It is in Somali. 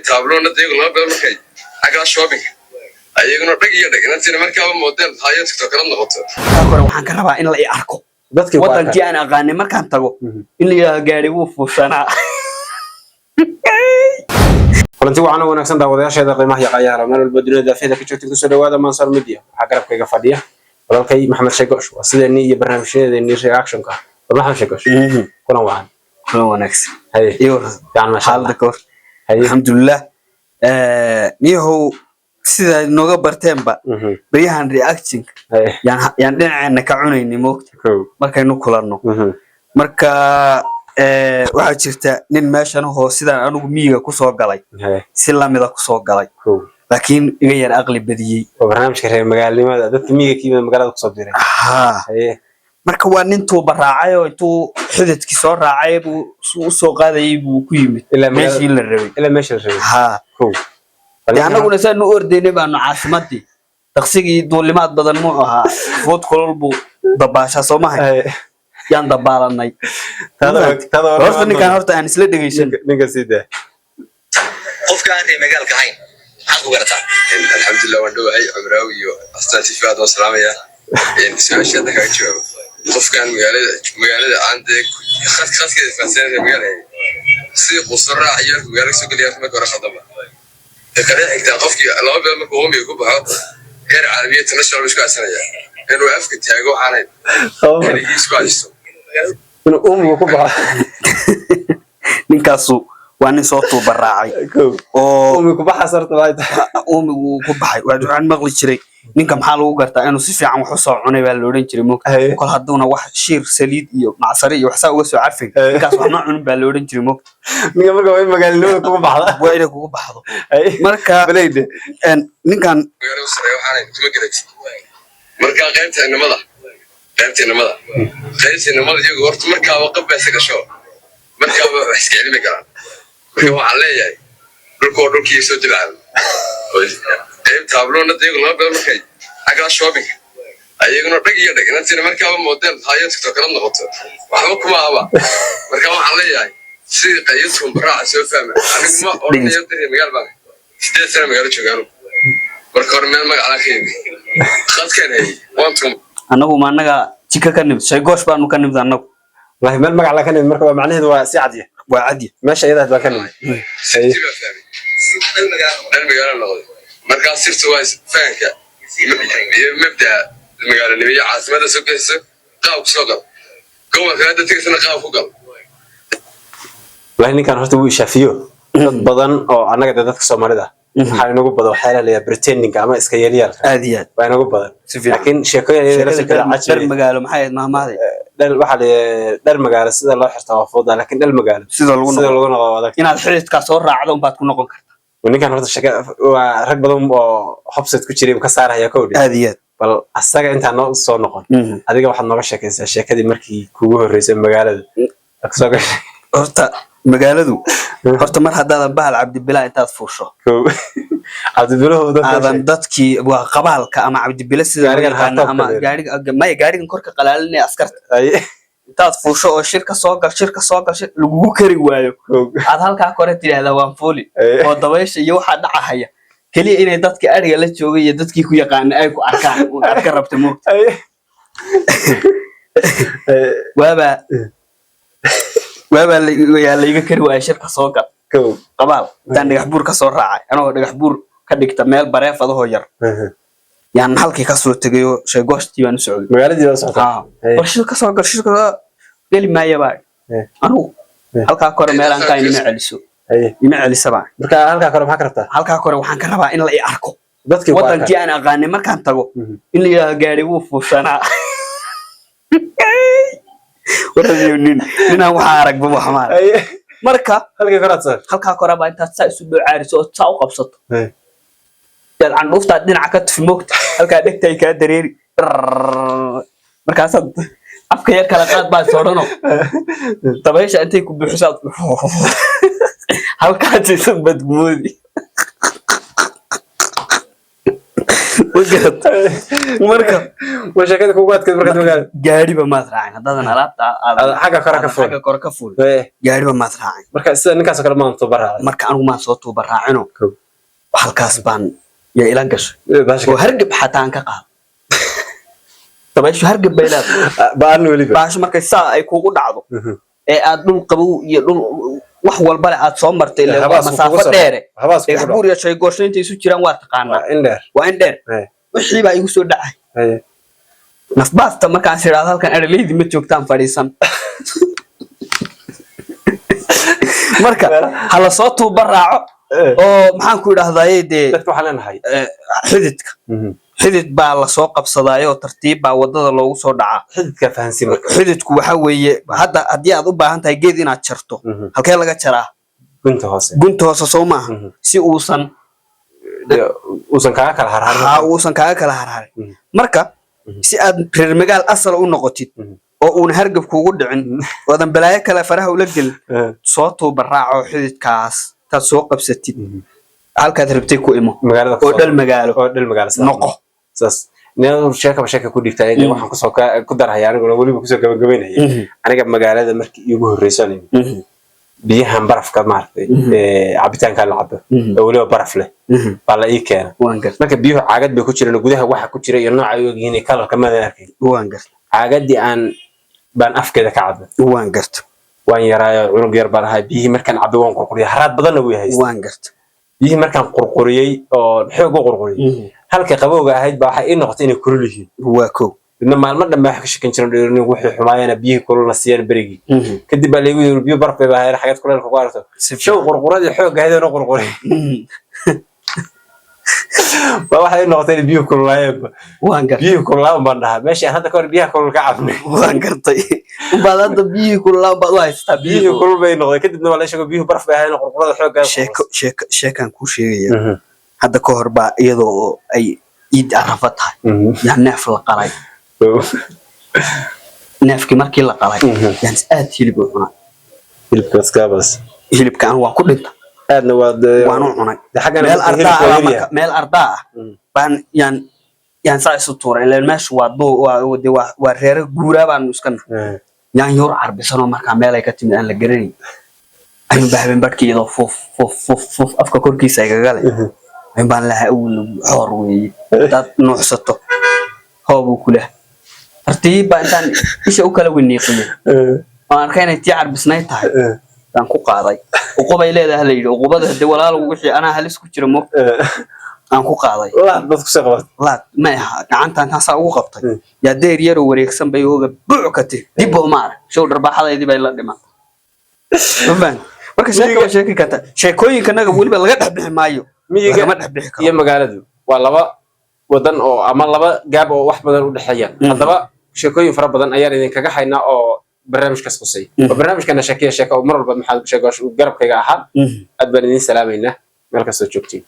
taabloona deeqo laba beel markay xagga shopping ayaguna dhag iyo dhag inta markaa model hayo TikTok la noqoto kore waxaan ka rabaa in la i arko dadkii wadankii aan aqaan markaan tago in la gaari uu fuushanaa kulanti waxaan wanaagsan daawadayaasheeda qiimaha yaqayaala meel walba dunida daafeeda ka joogtay ku soo dhawaada Mansar Media waxa garabkayga fadhiya walaalkay Maxamed Sheegosh waa sideeni iyo barnaamijyadeena reaction-ka Maxamed Sheegosh kulan wanaagsan iyo yaan xaalada kor alxamdulillah niyahow sida nooga barteenba bariyahan reaction yaan dhinaceena ka cunayni moogta markaynu kulanno marka waxa jirta nin meeshan sidaan anigu miyiga ku soo galay si lamida ku soo galay laakiin iga yar aqli badiyay oo barnaamijka reer magaalnimada dadka miyiga kiima magaalada ku soo diray marka waa nin tuu baraacay oo intuu xididkii soo raacay buu soo qaaday buu ku yimid meeshii la rabay anaguna saan u ordaynay baanu caasimadii taqsigii duulimaad badan mu ahaa food kulul buu dabaasha Soomaaliya yaan dabaalanay horta ninkan aan isla dhageysan ninka sida qofka aan magaalka hayn maxaad ku garataa alxamdulillah waan dhawahay umraawi iyo astaatifaad oo salaamaya su'aasha ka jawaab qofkan magaalada aan khaskeeda faasada magaalada si qusra iyo magaalada soo galiya ma kora khadaba kale inta qofkii laba beel markuu uumi ku baxo heer caalamiye international isku asanaya inuu afka taago aanay isku haysto inuu uumi ku baxo ninkaasu waa nin soo tuubaraacay oo uumi ku baxay sarta uumi ku baxay waxaan maqli jiray ninka maxaa lagu gartaa inuu si fiican wax u soo cunay baa la oran jiray moogta kol haduuna wax shiir saliid iyo macsari iyo wax saa uga soo carfay ninkaas wax ma cunin baa la oran jiray moogta ninka marka way magaalnimada kugu baxda waa inay kugu baxdo marka baleyde ninkan magaalada sare waxaan kuma garatay marka qaybta nimada iyagu horta markaa waqab baa isaga show markaa wax iska cilmi karaan marka waxaan leeyahay dhulkii soo dilaa taabloona deeqo laba beel markay xagga shopping ayaguna dhag iyo dhag inta markaa model hayo TikTok la noqoto waxba kuma aha marka waxaan leeyahay si qayadku baraac soo fahma anigu ma oranayo dadka magaalada sidee sano magaalo joogaan marka hore meel magaala ka yimid khadkan hay wantum anagu ma anaga jika ka nimid Sheegosh baanu ka nimid anagu wallahi meel magaala ka nimid marka waa macnaheedu waa si cadiya meesha iyada baa ka nimid magaalada noqday marka sirtu waa faanka iyo mabda magaalada iyo caasimada soo gasho qaab soo gal gobolka hadda tigsan qaab ku gal wallahi ninkan horta wuu shaafiyo dad badan oo anaga dadka Soomaalida waxa inagu badan waxa la leeyahay pretending ama iska yeeliyaalka aad iyo aad waa inagu badan laakiin sheekooyinka dhar magaalo maxay maamaaday dhar waxa dhar magaalo sida loo xirtaa waa fudud laakiin dhar magaalo sida lagu noqdo inaad xididka soo raacdo baad ku noqon kartaa ninkan horta shaqo waa rag badan oo hobsad ku jiray ka saaraya koodhi aad iyo aad bal asaga inta noo soo noqon adiga waxaad nooga sheekaysaa sheekadii markii kugu horeysay magaalada soo gashay horta magaaladu horta mar hadaadan bahal Cabdibilaa intaad fuusho Cabdibilaa dadkii waa qabaalka ama Cabdibilaa sida ama gaarigan korka qalaalinay askarta intaad fuusho oo shirka soo gal lagu kari waayo aad halka kore tiraahdaa waan fooli oo dabaysha iyo waxa dhacaya kaliya inay dadka ariga la joogay iyo dadkii ku yaqaan ay ku arkaan oo arka rabta moogta waaba la iga kari waayo shirka soo gal qabaal tan dhagax buur ka soo raacay anoo dhagax buur ka dhigta meel bareefadoo yar yaan halkii ka soo tagay Sheegosh baan u socday magaaladii la socday shirka soo gal shirka gali maayaba anu halka kore meel aan ka inima celiso marka halka kore maxaa ka rabtaa halka kore waxaan ka rabaa in la i arko dadkii wadankii aan aqaan markaan tago in la gaari uu fuushanaa ninaan waxa aragba wax maar marka halka kore baa inta saa isu dhocaariso oo saa u qabsato aan dhufta dhinaca ka tifmoogta halka dhigtay ka dareeri markaas afka yar kala qaad baa soorano dabaysha intay ku buuxsaad halka tiisan badmoodi مقرد مركب وشكلك كوكات كده مركب مقال جاري بما تراعين هذا أنا لابد حاجة كركفول حاجة كركفول جاري بما تراعين مركب السنة نكاس كلام ما نتبرع مركب أنا ما صوته براعينه وحالكاسبان يا إلانقش باش وهرقب حتى أنك قال طب إيش هرقب بيلاد بانو اللي باش مركب الساعة يكون قدعه أدنو قبو يدنو wax walba aad soo martay ilaa masaafo dheer ee xabuur iyo shay gooshaynta isu jiraan waa taqaanaa waa in dheer wixii baa igu soo dhacay nafbaasta markaan siraad halkan erleydi ma joogtaan fadhiisan marka hala soo tuuba raaco oo maxaan ku idhaahdaa dadku waxaan leenahay xididka xidid baa la soo qabsadaayo tartiib baa wadada loogu soo dhacaa xididka fahansi marka xididku waxa weeye hadda haddii aad u baahan tahay geed inaad jarto halkee laga jaraa gunta hoose soo maaha si uusan kaaga kala harharin marka si aad reer magaal asal u noqotid oo uuna hargab kuugu dhicin oodan balaayo kale faraha ula gelin soo tuuba raaco xididkaas taad soo qabsatid halkaad rabtay ku imo oo dhal magaalo noqo saas neel sheeka ku dhigtay waxaan ku soo ku daraya anigu waliba ku soo gabagabeynaya aniga magaalada markii iigu horeysay biyahan barafka maartay cabitaanka la cabo oo waliba baraf leh baa la ii keenay marka biyuhu caagad bay ku jireen gudaha waxa ku jira iyo nooca ay ogyihiin kalarka ma arkay caagadii baan afkeeda ka cabay waan yaraayo cunug yar baan ahay biyihii markaan cabay waan qurquriyay haraad badan way haystay biyihii markaan qurquriyay oo xoog u qurquriyay halka qabowga ahayd baa waxa ii noqotay inay kulul yihiin waa koow إنما مع المدة ما يحكي شكل شنو يرني وحي حماية نبيه كل نسيان بريجي كدي بقى اللي يقول بيو برف بقى هاي الحاجات كلها الكوارث شو قرقرات الحوق هذا نقرقري ما واحد النقطتين بيو كلها يب بيو كلها منها ماشي هذا كور بيها كل كعبني وانقرطي وبعد بيو كلها بقى بيو كل بين نقطة كدي إنه ولا شو بيو برف بقى هاي نقرقرات الحوق شيك عن كل شيء هذا كور بقى يدو أي يد عرفتها يعني نعرف القراي neefkii markii la qalay yaan aad hilib u cunay hilibkaas ka bas hilibkan waa ku dhinta aadna waan u cunay meel ardaa baan yaan saa isu tuuray ilaa meeshu waa reer guura baan iskana yaan yor carbisanoo markaa meel ay ka timid aan la garanay ayuu baahan barkii iyadoo fuf afka korkiisa ay gagalay ayuu baan lahaa uu xoor weey dad nuuxsato hoobu kula artii baa intaan isha u kala weyniiqiyay aan arkayna tii carbisnay tahay aan ku qaaday uqubay leedahay la yiri uqubada hadii walaal ugu wixii ana halis ku jira mo aan ku qaaday dad ku saqad la ma aha gacantan taas ugu qabtay ya deer yar oo wareegsan bay uga buucatay dib u maar show darbaxadeedii bay la dhiman mabaan marka sheeko kata sheekooyinkanaga waliba laga dhaxbixi maayo miyiga ma dhaxbixi karo iyo magaaladu waa laba wadan oo ama laba gaab oo wax badan u dhaxeeyaan hadaba sheekooyin fara badan ayaan idin kaga haynaa oo barnaamijkaas qosay barnaamijkana sheeko mar walba maxaa sheego garabkayga ahaa aad baan idin salaameynaa meel kasta joogtiin